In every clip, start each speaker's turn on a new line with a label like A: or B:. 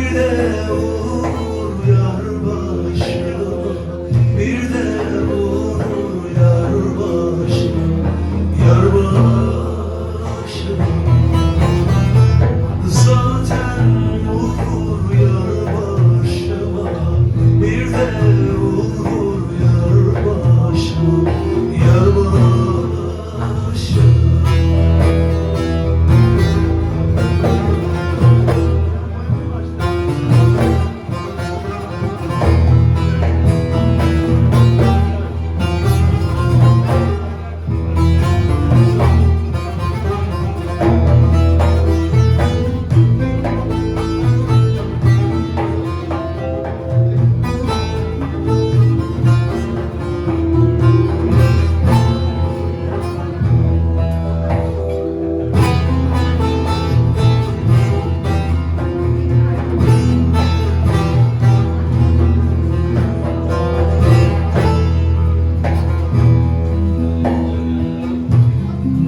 A: Bir de vur yar başıma, bir de vur yar başıma, yar başıma. Zaten vur yar başıma, bir de vur yar başıma, yar başıma.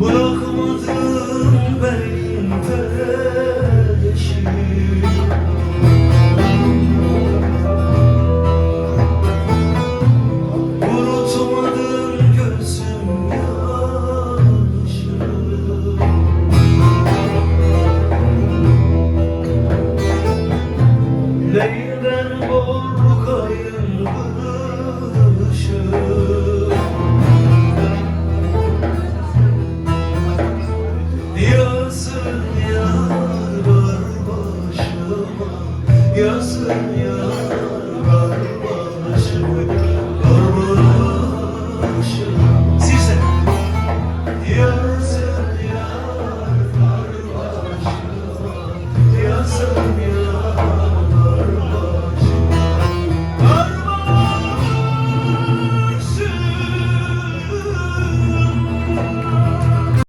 A: Bırakmadım benim peşimi, unutmadım gözüm yaşı. Neyden korkayım kışı, yazın yar var başıma, yazın yar var başıma, var başıma. Size yazın yar var başıma, yazın